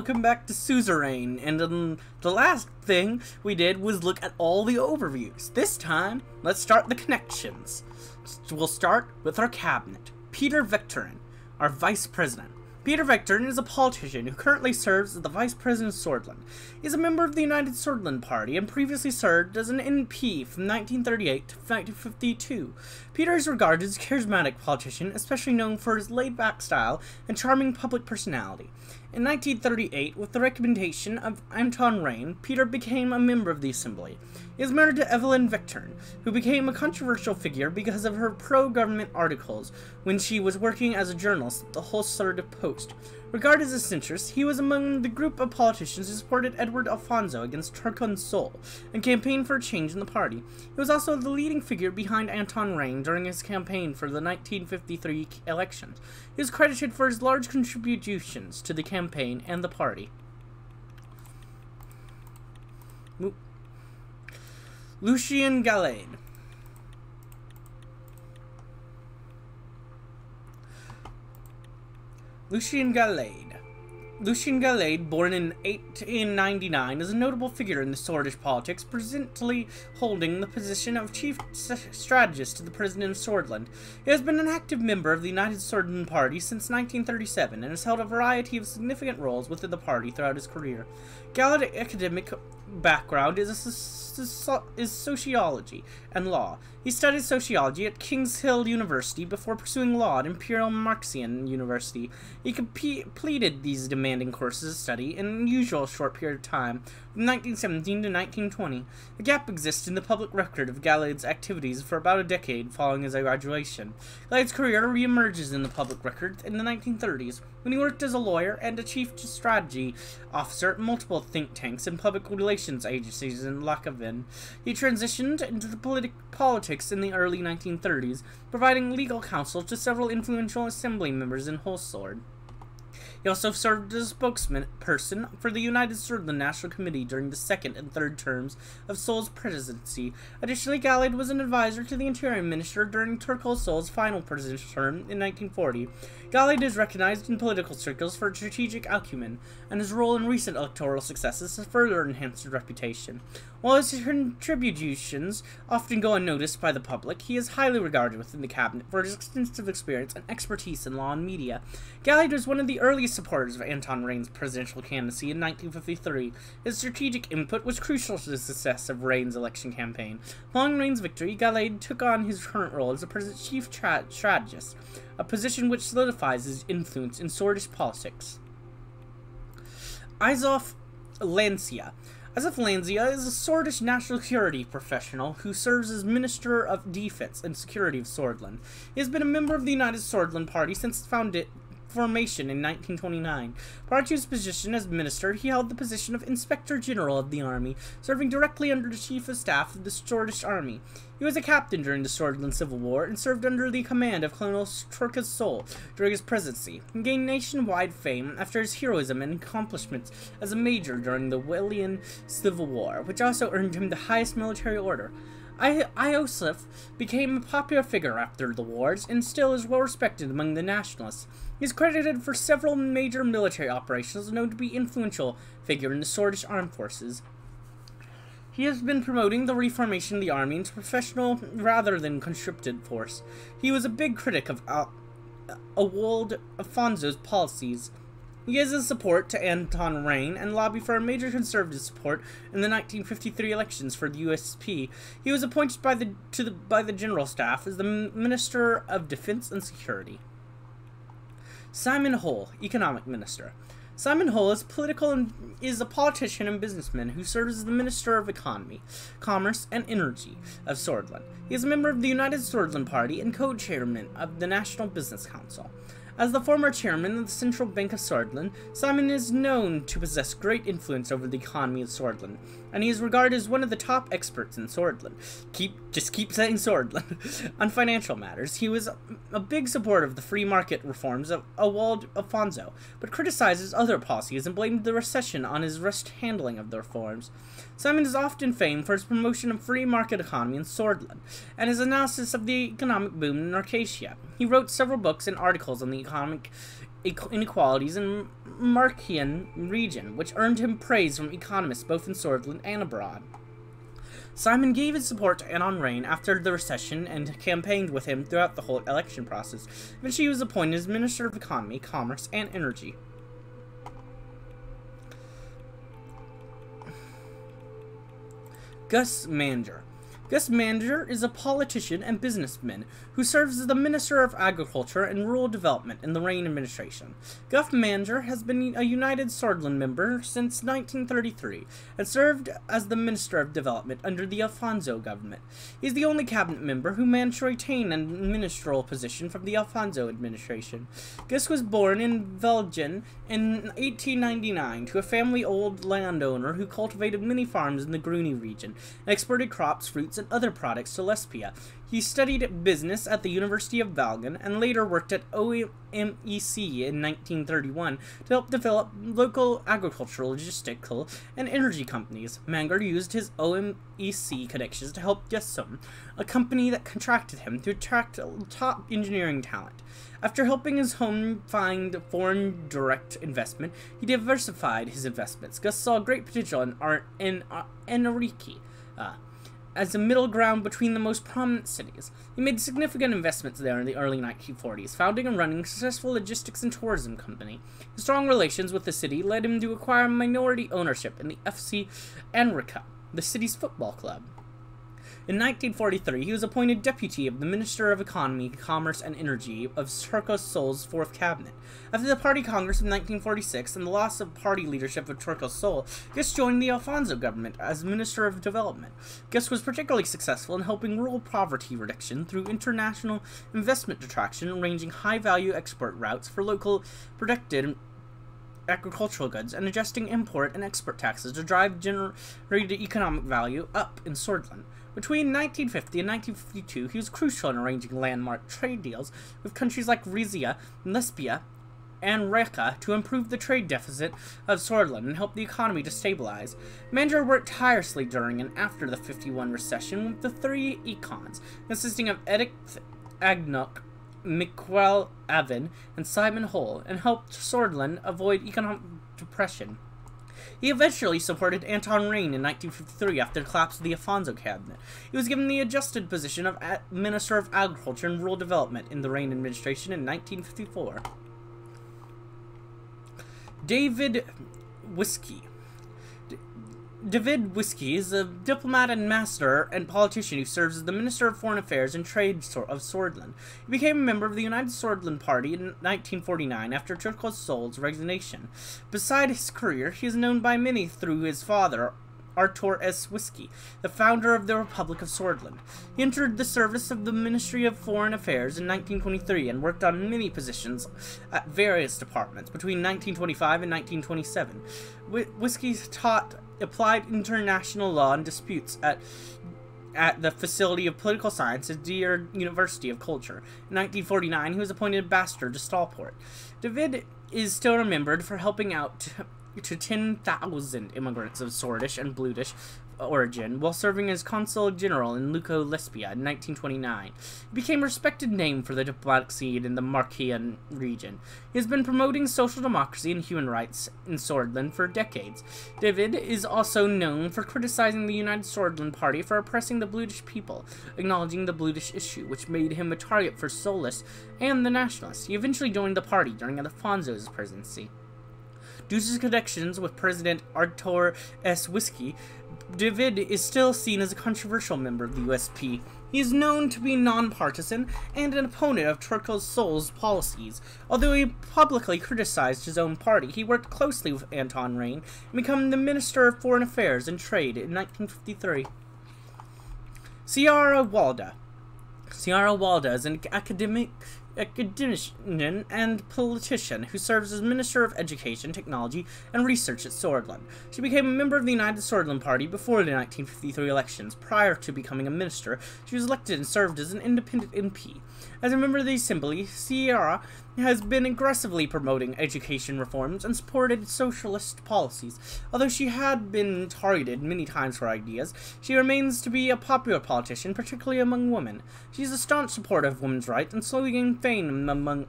welcome back to Suzerain, and the last thing we did was look at all the overviews. This time, let's start the connections. We'll start with our cabinet. Peter Victorin, our vice president. Peter Victorin is a politician who currently serves as the vice president of Swordland. He is a member of the United Swordland Party and previously served as an MP from 1938 to 1952. Peter is regarded as a charismatic politician, especially known for his laid-back style and charming public personality. In 1938, with the recommendation of Anton Rein, Peter became a member of the Assembly. He is married to Evelyn Victorin, who became a controversial figure because of her pro-government articles when she was working as a journalist at the Eudster Post. Regarded as a centrist, he was among the group of politicians who supported Edward Alfonso against Turcon Sol and campaigned for a change in the party. He was also the leading figure behind Anton Rein during his campaign for the 1953 elections. He is credited for his large contributions to the campaign and the party. Lucien Galade. Lucien Galade, born in 1899, is a notable figure in the Swordish politics, presently holding the position of chief strategist to the president of Swordland. He has been an active member of the United Swordland Party since 1937 and has held a variety of significant roles within the party throughout his career. Galade's academic background is sociology and law. He studied sociology at King's Hill University before pursuing law at Imperial Marxian University. He completed these demanding courses of study in an unusual short period of time, from 1917 to 1920. A gap exists in the public record of Galade's activities for about a decade following his graduation. Galade's career re-emerges in the public record in the 1930s, when he worked as a lawyer and a chief strategy officer at multiple think tanks and public relations agencies in Lacaven. He transitioned into the politics in the early 1930s, providing legal counsel to several influential assembly members in Holsword. He also served as a spokesperson for the United Swordland National Committee during the second and third terms of Sol's presidency. Additionally, Galade was an advisor to the Interior Minister during Turco Sol's final presidential term in 1940. Galade is recognized in political circles for its strategic acumen, and his role in recent electoral successes has further enhanced his reputation. While his contributions often go unnoticed by the public, he is highly regarded within the cabinet for his extensive experience and expertise in law and media. Galade was one of the earliest supporters of Anton Rein's presidential candidacy in 1953. His strategic input was crucial to the success of Rein's election campaign. Following Rein's victory, Galade took on his current role as the president's chief strategist, a position which solidifies his influence in Swordish politics. Izof Lancia. Izof Lancia is a Swordish national security professional who serves as Minister of Defense and Security of Swordland. He has been a member of the United Swordland Party since its formation in 1929. Prior to his position as minister, he held the position of Inspector General of the Army, serving directly under the Chief of Staff of the Swordish Army. He was a captain during the Swordland Civil War and served under the command of Colonel Turcos Sol during his presidency. He gained nationwide fame after his heroism and accomplishments as a major during the Walian Civil War, which also earned him the highest military order. Iosif became a popular figure after the wars and still is well respected among the nationalists. He is credited for several major military operations, known to be an influential figure in the Swordish armed forces. He has been promoting the reformation of the army into professional rather than conscripted force. He was a big critic of Ewald Alfonso's policies. He gives his support to Anton Rein and lobbied for a major conservative support in the 1953 elections for the USP. He was appointed by the General Staff as the Minister of Defense and Security. Simon Hole, Economic Minister. Simon Hole is a politician and businessman who serves as the Minister of Economy, Commerce, and Energy of Swordland. He is a member of the United Swordland Party and co-chairman of the National Business Council. As the former chairman of the Central Bank of Swordland, Simon is known to possess great influence over the economy of Swordland, and he is regarded as one of the top experts in Swordland. Just keep saying Swordland. On financial matters, he was a big supporter of the free market reforms of Ewald Alfonso, but criticizes other policies and blamed the recession on his rushed handling of the reforms. Simon is often famed for his promotion of free market economy in Swordland, and his analysis of the economic boom in Arcadia. He wrote several books and articles on the inequalities in Markian region, which earned him praise from economists both in Swordland and abroad. Simon gave his support to Anton Rain after the recession and campaigned with him throughout the whole election process. Eventually, he was appointed as Minister of Economy, Commerce, and Energy. Gus Manger. Gus Manger is a politician and businessman who serves as the Minister of Agriculture and Rural Development in the Rain administration. Gus Manger has been a United Swordland member since 1933 and served as the Minister of Development under the Alfonso government. He is the only cabinet member who managed to retain a ministerial position from the Alfonso administration. Gus was born in Belgium in 1899 to a family-owned landowner who cultivated many farms in the Groene region and exported crops, fruits, and other products to Lesbia. He studied business at the University of Belgium and later worked at OMEC in 1931 to help develop local agricultural, logistical, and energy companies. Manger used his OMEC connections to help Gesum, a company that contracted him to attract top engineering talent. After helping his home find foreign direct investment, he diversified his investments. Gus saw great potential in Enrique, as a middle ground between the most prominent cities. He made significant investments there in the early 1940s, founding and running a successful logistics and tourism company. His strong relations with the city led him to acquire minority ownership in the FC Enrica, the city's football club. In 1943, he was appointed deputy of the Minister of Economy, Commerce, and Energy of Turcos Sol's Fourth Cabinet. After the Party Congress of 1946 and the loss of party leadership of Turcos Sol, Gus joined the Alfonso government as Minister of Development. Gus was particularly successful in helping rural poverty reduction through international investment attraction, arranging high-value export routes for local protected agricultural goods, and adjusting import and export taxes to drive generated economic value up in Swordland. Between 1950 and 1952, he was crucial in arranging landmark trade deals with countries like Rizia, Lesbia, and Reka to improve the trade deficit of Swordland and help the economy to stabilize. Manger worked tirelessly during and after the 51 recession with the three econs, consisting of Edith Agnok, Miquel Avon, and Simon Hull, and helped Swordland avoid economic depression. He eventually supported Anton Rain in 1953 after the collapse of the Alfonso cabinet. He was given the adjusted position of Minister of Agriculture and Rural Development in the Rain administration in 1954. David Whiskey. David Whiskey is a diplomat and master and politician who serves as the Minister of Foreign Affairs and Trade of Swordland. He became a member of the United Swordland Party in 1949 after Turcos Sol's resignation. Beside his career, he is known by many through his father, Artur S. Whiskey, the founder of the Republic of Swordland. He entered the service of the Ministry of Foreign Affairs in 1923 and worked on many positions at various departments between 1925 and 1927. Whiskey taught applied international law and disputes at the Facility of Political Science at Deer University of Culture. In 1949, he was appointed ambassador to Stockport. David is still remembered for helping out to 10,000 immigrants of Swordish and Bludish origin while serving as consul general in Luco, Lesbia in 1929. He became a respected name for the diplomatic scene in the Markian region. He has been promoting social democracy and human rights in Swordland for decades. David is also known for criticizing the United Swordland Party for oppressing the Bludish people, acknowledging the Bludish issue, which made him a target for Solists and the Nationalists. He eventually joined the party during Alfonso's presidency. Due to his connections with President Artur S. Whiskey, David is still seen as a controversial member of the USP. He is known to be nonpartisan and an opponent of Turcos Sol's policies. Although he publicly criticized his own party, he worked closely with Anton Rain and became the Minister of Foreign Affairs and Trade in 1953. Ciara Walda. Ciara Walda is an academician and politician who serves as Minister of Education, Technology, and Research at Swordland. She became a member of the United Swordland Party before the 1953 elections. Prior to becoming a minister, she was elected and served as an independent MP. As a member of the Assembly, Ciara has been aggressively promoting education reforms and supported socialist policies. Although she had been targeted many times for ideas, she remains to be a popular politician, particularly among women. She is a staunch supporter of women's rights and slowly gained fame among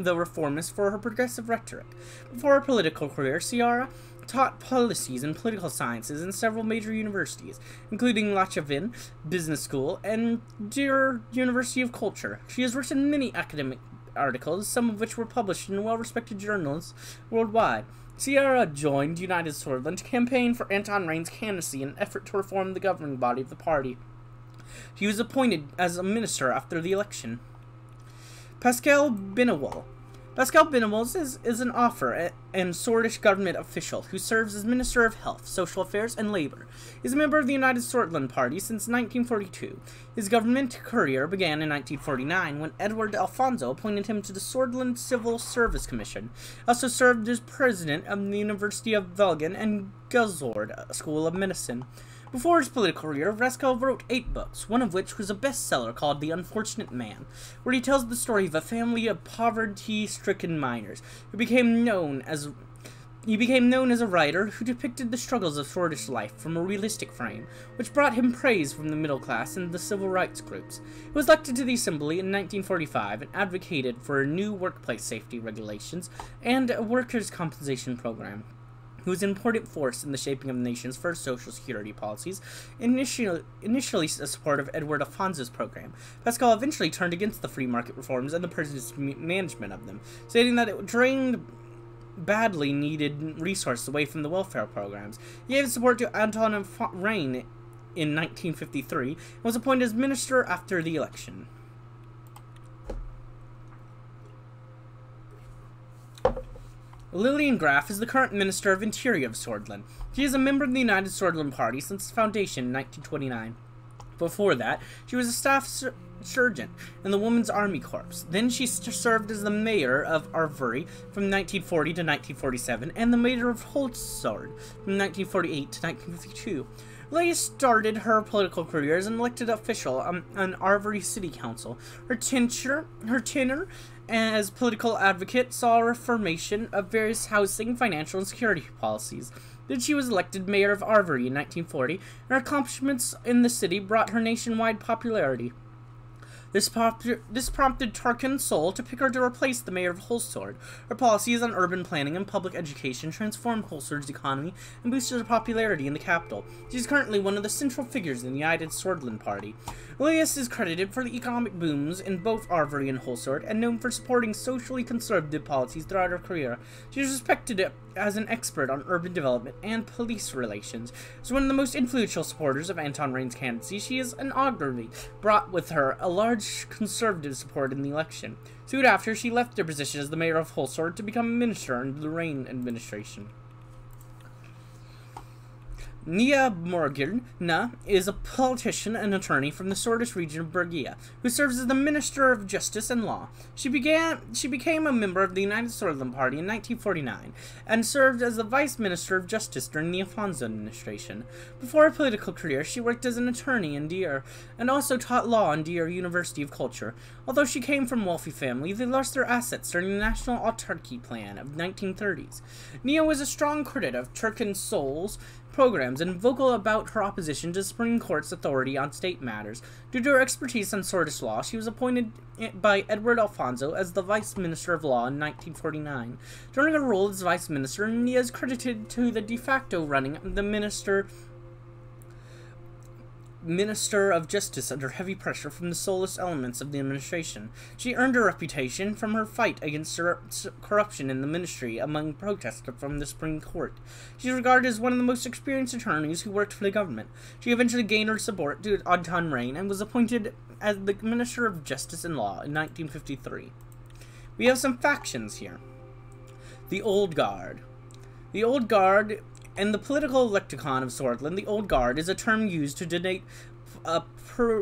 the reformist for her progressive rhetoric. Before her political career, Ciara taught policies and political sciences in several major universities, including Lachavin Business School and Deir University of Culture. She has written many academic articles, some of which were published in well-respected journals worldwide. Ciara joined United Swordland to campaign for Anton Rein's candidacy in an effort to reform the governing body of the party. He was appointed as a minister after the election. Pascal Binawal. Pascal Binawal is an Offer and Swordish government official who serves as Minister of Health, Social Affairs, and Labour. He is a member of the United Swordland Party since 1942. His government career began in 1949 when Edward Alfonso appointed him to the Swordland Civil Service Commission. He also served as president of the University of Velgen and Guzord School of Medicine. Before his political career, Pascal wrote 8 books, one of which was a bestseller called The Unfortunate Man, where he tells the story of a family of poverty-stricken miners who became known as a writer who depicted the struggles of Swordish life from a realistic frame, which brought him praise from the middle class and the civil rights groups. He was elected to the Assembly in 1945 and advocated for new workplace safety regulations and a workers' compensation program. He was an important force in the shaping of the nation's first social security policies, initially a support of Edward Alfonso's program. Pascal eventually turned against the free market reforms and the president's management of them, stating that it drained badly needed resources away from the welfare programs. He gave support to Anton Rein in 1953 and was appointed as minister after the election. Lillian Graf is the current Minister of Interior of Swordland. She is a member of the United Swordland Party since its foundation in 1929. Before that, she was a staff sergeant in the Women's Army Corps. Then she served as the mayor of Arvery from 1940 to 1947 and the mayor of Holzsord from 1948 to 1952. Leah started her political career as an elected official on Arvery City Council. Her tenure as political advocate saw a reformation of various housing, financial, and security policies. Then she was elected mayor of Arvery in 1940, and her accomplishments in the city brought her nationwide popularity. This prompted Tarkan Sol to pick her to replace the mayor of Holsord. Her policies on urban planning and public education transformed Holsord's economy and boosted her popularity in the capital. She is currently one of the central figures in the United Swordland Party. Elias is credited for the economic booms in both Arvery and Holsord, and known for supporting socially conservative policies throughout her career. She is respected as an expert on urban development and police relations. As one of the most influential supporters of Anton Rein's candidacy, she is inaugurally brought with her a large conservative support in the election. Soon after, she left her position as the mayor of Holsord to become a minister under the Rein administration. Nia Morgirna is a politician and attorney from the Swordish region of Bergia, who serves as the Minister of Justice and Law. She became a member of the United Swordland Party in 1949, and served as the Vice Minister of Justice during the Alfonso administration. Before her political career, she worked as an attorney in Deir, and also taught law in Deir University of Culture. Although she came from a wealthy family, they lost their assets during the National Autarky Plan of the 1930s. Nia was a strong critic of Turkin Sol's programs and vocal about her opposition to the Supreme Court's authority on state matters. Due to her expertise on Swordish law, she was appointed by Edward Alfonso as the Vice Minister of Law in 1949. During her role as Vice Minister, Nia is credited to the de facto running of the Minister of Justice under heavy pressure from the soulless elements of the administration. She earned her reputation from her fight against corruption in the ministry among protesters from the Supreme Court. She is regarded as one of the most experienced attorneys who worked for the government. She eventually gained her support due to Anton Rein and was appointed as the Minister of Justice and Law in 1953. We have some factions here. The Old Guard. The Old Guard. In the political lexicon of Swordland, the Old Guard is a term used to denote a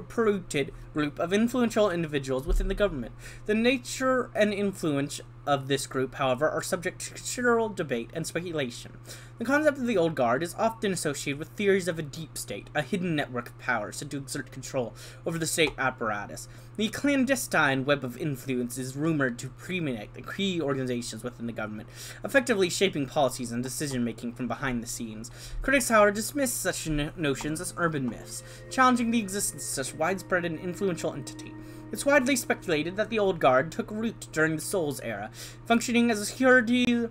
polluted group of influential individuals within the government. The nature and influence of this group, however, are subject to considerable debate and speculation. The concept of the Old Guard is often associated with theories of a deep state, a hidden network of powers to exert control over the state apparatus. The clandestine web of influence is rumored to permeate the key organizations within the government, effectively shaping policies and decision-making from behind the scenes. Critics, however, dismiss such notions as urban myths, challenging the existence of such widespread and influential entity. It's widely speculated that the Old Guard took root during the Souls era, functioning as a security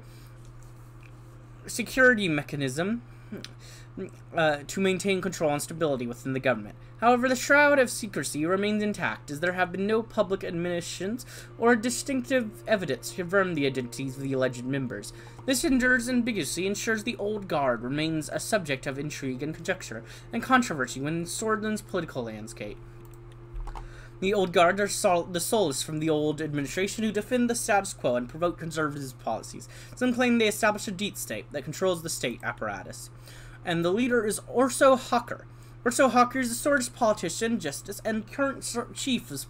mechanism to maintain control and stability within the government. However, the shroud of secrecy remains intact, as there have been no public admissions or distinctive evidence to confirm the identities of the alleged members. This endures ambiguity ensures the Old Guard remains a subject of intrigue and conjecture and controversy within Swordland's political landscape. The Old Guard are the souls from the old administration who defend the status quo and promote conservative policies. Some claim they establish a deep state that controls the state apparatus. And the leader is Orso Hawker. Orso Hawker is a Swordist politician, justice, and current chief of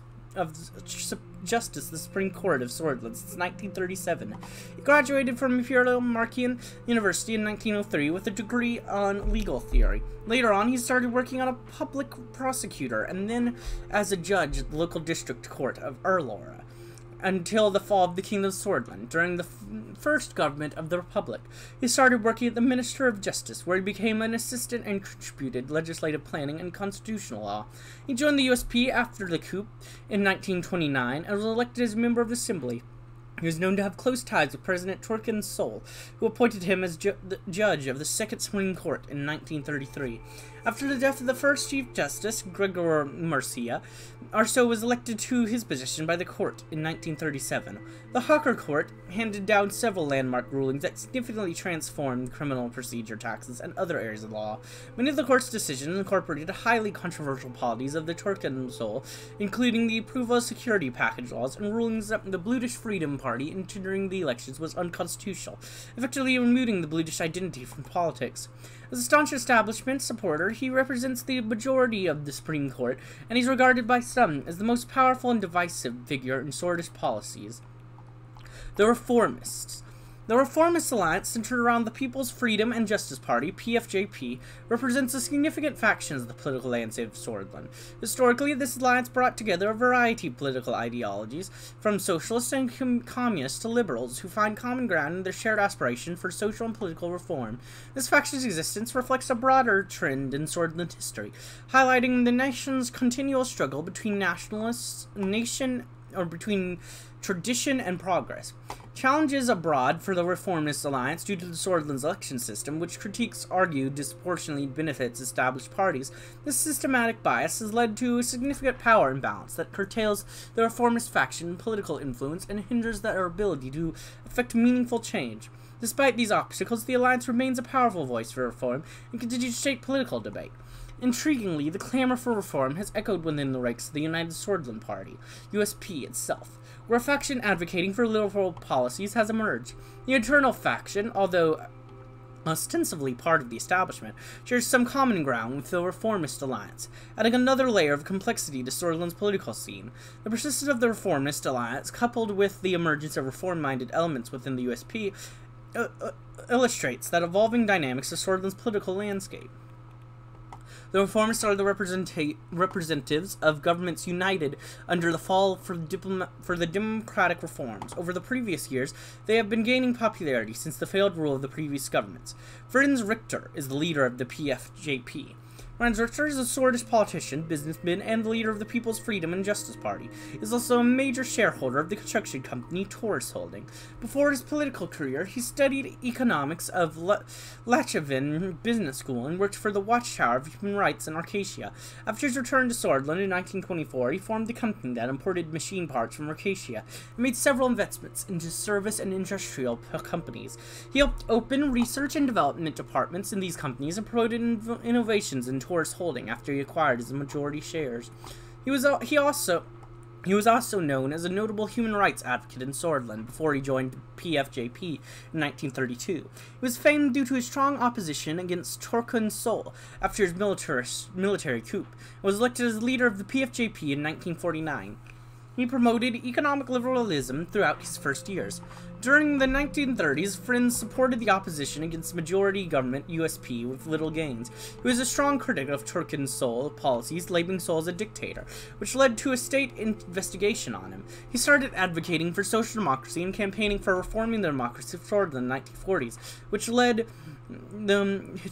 Justice, the Supreme Court of Swordland since 1937. He graduated from Imperial Markian University in 1903 with a degree on legal theory. Later on, he started working on a public prosecutor and then as a judge at the local district court of Erlora until the fall of the Kingdom of Swordland. During the first government of the Republic, he started working at the Minister of Justice, where he became an assistant and contributed legislative planning and constitutional law. He joined the USP after the coup in 1929 and was elected as a member of the Assembly. He was known to have close ties with President Torquin Sol, who appointed him as the judge of the Second Supreme Court in 1933. After the death of the first Chief Justice, Gregor Murcia, Arso was elected to his position by the court in 1937. The Hawker Court handed down several landmark rulings that significantly transformed criminal procedure taxes and other areas of law. Many of the court's decisions incorporated highly controversial policies of the Torquin Sol, including the approval of security package laws and rulings that the Bluish Freedom Party entering the elections was unconstitutional, effectively removing the Bluish identity from politics. As a staunch establishment supporter, he represents the majority of the Supreme Court, and he's regarded by some as the most powerful and divisive figure in Swordist policies. The Reformists. The Reformist Alliance, centered around the People's Freedom and Justice Party, PFJP, represents a significant faction of the political landscape of Swordland. Historically, this alliance brought together a variety of political ideologies, from socialists and communists to liberals, who find common ground in their shared aspiration for social and political reform. This faction's existence reflects a broader trend in Swordland history, highlighting the nation's continual struggle between between tradition and progress. Challenges abroad for the Reformist Alliance due to the Swordland's election system, which critiques argue disproportionately benefits established parties. This systematic bias has led to a significant power imbalance that curtails the Reformist faction political influence and hinders their ability to effect meaningful change. Despite these obstacles, the Alliance remains a powerful voice for reform and continues to shape political debate. Intriguingly, the clamor for reform has echoed within the ranks of the United Swordland Party, USP itself, where a faction advocating for liberal policies has emerged. The internal faction, although ostensibly part of the establishment, shares some common ground with the Reformist Alliance, adding another layer of complexity to Swordland's political scene. The persistence of the Reformist Alliance, coupled with the emergence of reform-minded elements within the USP, illustrates that evolving dynamics of Swordland's political landscape. The Reformists are the representatives of governments united under the fall for the democratic reforms. Over the previous years, they have been gaining popularity since the failed rule of the previous governments. Franz Richter is the leader of the PFJP. Franz Richter is a Swordist politician, businessman, and the leader of the People's Freedom and Justice Party. He is also a major shareholder of the construction company Taurus Holding. Before his political career, he studied economics of Lachevin Business School and worked for the Watchtower of Human Rights in Arcadia. After his return to Swordland in 1924, he formed the company that imported machine parts from Arcadia and made several investments into service and industrial companies. He helped open research and development departments in these companies and promoted innovations in Taurus Holding after he acquired his majority shares. He was also known as a notable human rights advocate in Swordland before he joined PFJP in 1932. He was famed due to his strong opposition against Torquin Sol after his military coup, and was elected as leader of the PFJP in 1949. He promoted economic liberalism throughout his first years. During the 1930s, Friends supported the opposition against majority government USP with little gains. He was a strong critic of Torquin Sol policies, labeling Sol as a dictator, which led to a state investigation on him. He started advocating for social democracy and campaigning for reforming the democracy of Swordland in the 1940s, which led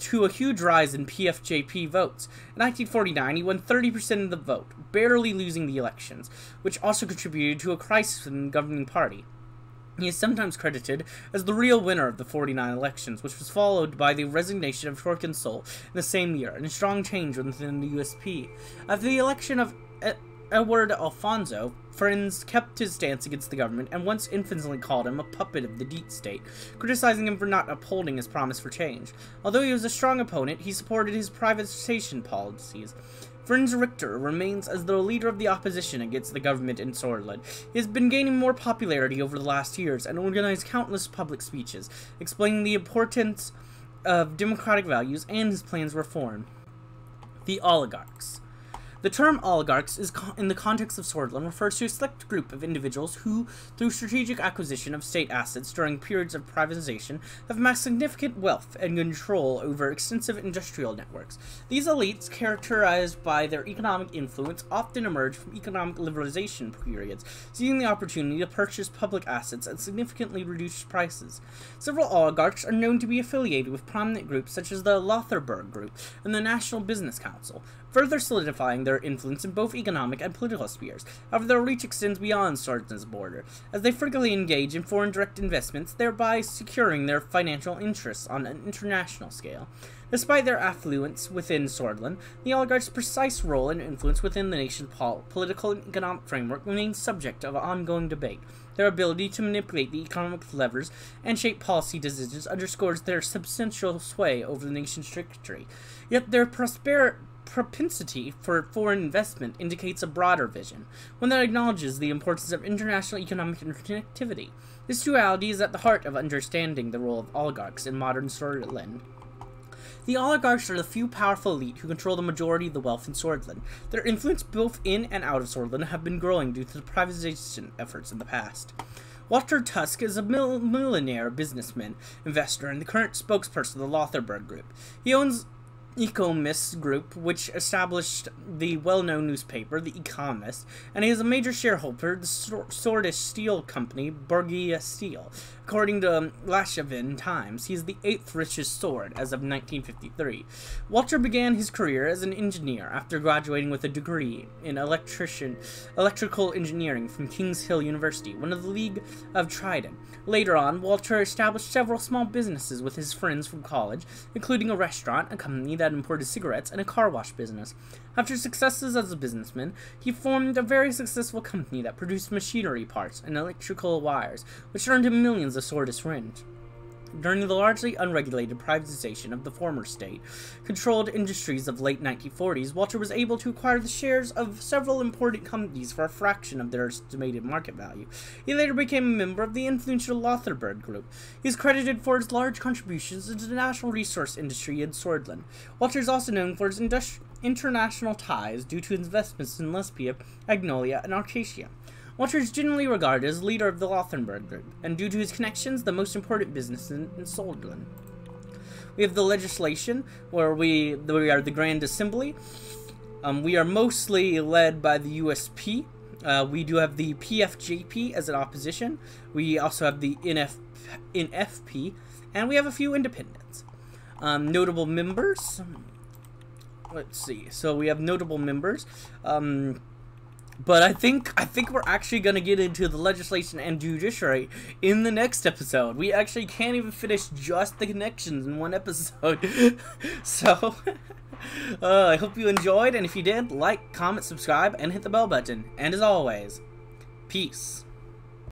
to a huge rise in PFJP votes. In 1949, he won 30% of the vote, barely losing the elections, which also contributed to a crisis in the governing party. He is sometimes credited as the real winner of the 49 elections, which was followed by the resignation of Torkin Sol in the same year, and a strong change within the USP. After the election of Edward Alfonso, Friends kept his stance against the government and once infamously called him a puppet of the deep state, criticizing him for not upholding his promise for change. Although he was a strong opponent, he supported his privatization policies. Franz Richter remains as the leader of the opposition against the government in Sordland. He has been gaining more popularity over the last years and organized countless public speeches, explaining the importance of democratic values and his plans for reform. The oligarchs. The term oligarchs is in the context of Sordland refers to a select group of individuals who, through strategic acquisition of state assets during periods of privatization, have amassed significant wealth and control over extensive industrial networks. These elites, characterized by their economic influence, often emerge from economic liberalization periods, seizing the opportunity to purchase public assets at significantly reduced prices. Several oligarchs are known to be affiliated with prominent groups such as the Lotharberg Group and the National Business Council, further solidifying their influence in both economic and political spheres. However, their reach extends beyond Sordland's border, as they frequently engage in foreign direct investments, thereby securing their financial interests on an international scale. Despite their affluence within Sordland, the oligarchs' precise role and influence within the nation's political and economic framework remains subject of ongoing debate. Their ability to manipulate the economic levers and shape policy decisions underscores their substantial sway over the nation's trajectory. Yet their propensity for foreign investment indicates a broader vision, one that acknowledges the importance of international economic interconnectivity. This duality is at the heart of understanding the role of oligarchs in modern Sordland. The oligarchs are the few powerful elite who control the majority of the wealth in Sordland. Their influence both in and out of Sordland have been growing due to the privatization efforts in the past. Walter Tusk is a millionaire businessman, investor, and the current spokesperson of the Lotharberg Group. He owns Economist Group, which established the well-known newspaper, The Economist, and he is a major shareholder of the Swedish steel company, Bergia Steel. According to Lashavin Times, he is the 8th richest sword as of 1953. Walter began his career as an engineer after graduating with a degree in electrical engineering from Kings Hill University, one of the League of Trident. Later on, Walter established several small businesses with his friends from college, including a restaurant, a company that imported cigarettes, and a car wash business. After successes as a businessman, he formed a very successful company that produced machinery parts and electrical wires, which earned him millions of Swedish rent. During the largely unregulated privatization of the former state-controlled industries of late 1940s, Walter was able to acquire the shares of several important companies for a fraction of their estimated market value. He later became a member of the influential Lotharberg Group. He is credited for his large contributions into the natural resource industry in Sordland. Walter is also known for his international ties due to his investments in Lesbia, Agnolia, and Arcadia. Walter is generally regarded as leader of the Lotharberg Group, and due to his connections, the most important business in Sordland. We have the legislation, where we are the Grand Assembly. We are mostly led by the USP. We do have the PFJP as an opposition. We also have the NFP, and we have a few independents. Notable members. Let's see. So we have notable members. But I think we're actually going to get into the legislation and judiciary in the next episode. We actually can't even finish just the connections in one episode. So, I hope you enjoyed, and if you did, like, comment, subscribe, and hit the bell button. And as always, peace.